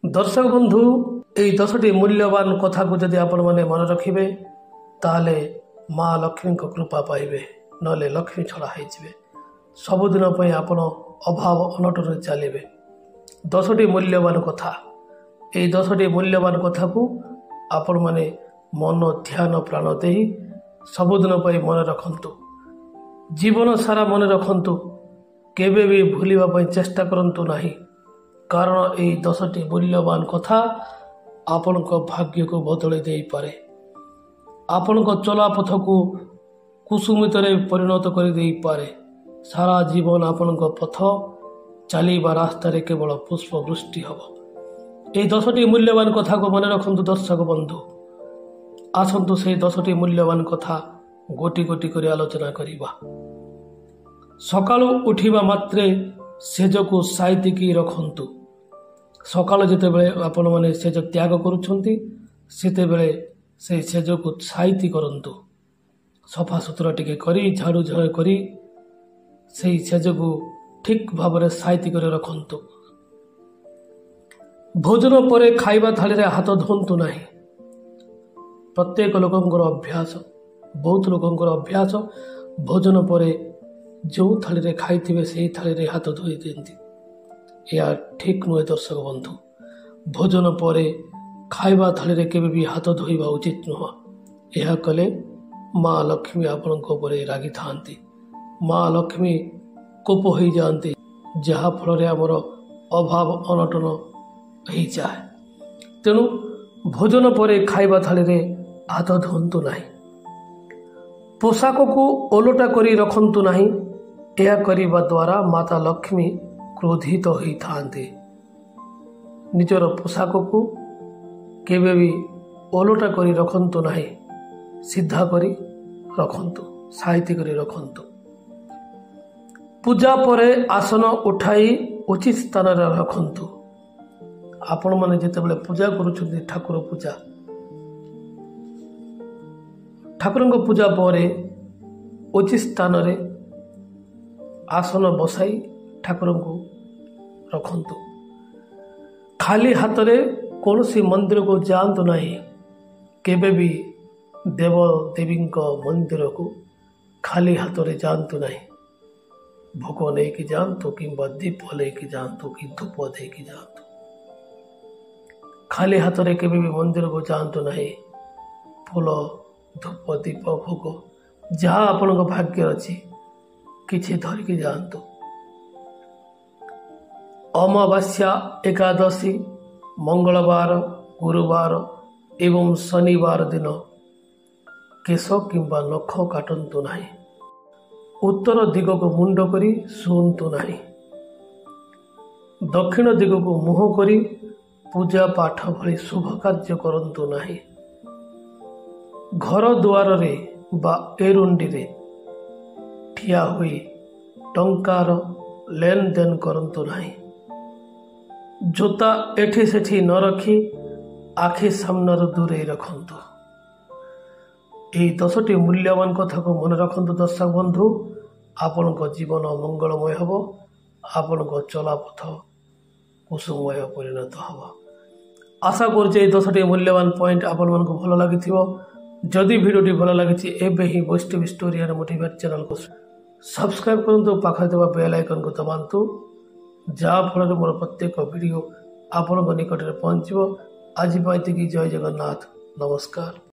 दर्शक बंधु यही 10टी मूल्यवान कथा को जदि आपण मैंने मन रखिए ताहले माँ लक्ष्मी कृपा पाइबे नले लक्ष्मी छड़ा होइजिबे सबुदिन आपण अभाव अनटन चलिए 10टी मूल्यवान कथा यही 10टी मूल्यवान कथा को आपण मैंने मन ध्यान प्राण दे सबुदिन मन रखंतु जीवन सारा मन रखंतु केबे भी भूलिबा चेष्टा करंतु नहीं कारण यही 10टी मूल्यवान कथा आपण भाग्य को बदल दे पारे आपण चलापथ को कुसुमित परिणत कर दे पारे सारा जीवन आपण पथ चलवा रास्तार केवल पुष्प वृष्टि हम यही 10टी मूल्यवान कथा को मन रखु दर्शक बंधु आसतु से 10टी मूल्यवान कथा गोटी गोटी कर आलोचना करवा सकाळु उठिबा मात्रे सेज को साइतिकी रखंतु सकाळ जितेबले आपण माने सेज त्याग करूछंती सेतेबले से सेज को साइति करंतु सफा सुतरा टिके करी झाड़ू झाड़ करी से सेज को ठीक भाव साइति कर रखंतु भोजन पर खाइबा थाली रे हाथ धोंतु नहीं प्रत्येक लोकंकर अभ्यास बहुत लोकंकर अभ्यास भोजन पर जो थाली रे खाइथिबे से थाली रे हाथ धोई दियंती या ठीक नुहे दर्शक बंधु भोजन पर खाइबा थाली रे केबे भी हाथ धोइबा उचित नुह यह कले माँ लक्ष्मी आपनक उपरे रागी थांती माँ लक्ष्मी कोप हो जाती जहा फल रे हमर अभाव अनटन हो जाए तेणु भोजन पर खाइबा थाली रे हाथ धोंतु नहीं पोशाक को ओलटा करी रखंतु नहीं यह करिबा द्वारा माता लक्ष्मी क्रोधित होइथांती निजर पोशाक को केबे भी ओलटा करी रखंतु नहीं सीधा करी रखंतु साहित्य करी रखंतु पूजा परे आसन उठाई उचित स्थान रे रखंतु आपण माने जेतेबेले पूजा करूछन्ती ठाकुर पूजा ठाकुरଙ୍କ पूजा परे उचित स्थान रे आसन बसाई ठाकुर को रखंतु खाली हाथ रे कौनसी मंदिर को जातु नहीं केबे भी देव देवी मंदिर को खाली हाथ रे जातु नहीं भोग नहीं जातु कि दीप लेकिन जातु कि धूप देकी जातु खाली हाथ रे केबे भी मंदिर को जातु नहीं फूल धूप दीप भोग जहाँ आपण भाग्य अच्छी किछि धरिकी जातु अमावास्या एकादशी मंगलवार गुरुवार एवं शनिवार दिन केश किंबा नख काटंतु नहीं उत्तर दिग को मुंड करी शुंतु नहीं दक्षिण दिग को मुह करी पूजा पाठ भली शुभ कार्य करंतु नहीं घर दुआर रे बा एरुंडी रे ठिया हुई टंकार लेन देन करंतु नहीं जोता एठी सेठी न रखी आखि सामने दूरे रखंतु यही 10टी मूल्यवान कथा को मन रखंतु दर्शक बंधु आपण जीवन मंगलमय हम आपण चलापथ कुसुमय परिणत हम आशा करुचे 10टी मूल्यवान पॉइंट आपण मन को भल लगी जदि भिडियोटी भल लगी एबे ही Vaishnavi story and motivate channel को सब्सक्राइब करंतु पाखरे देवा बेल आइकन को दबांतु जहाँ फल मोर प्रत्येक वीडियो आपण निकट में पहुँचो आज पाई जय जगन्नाथ नमस्कार।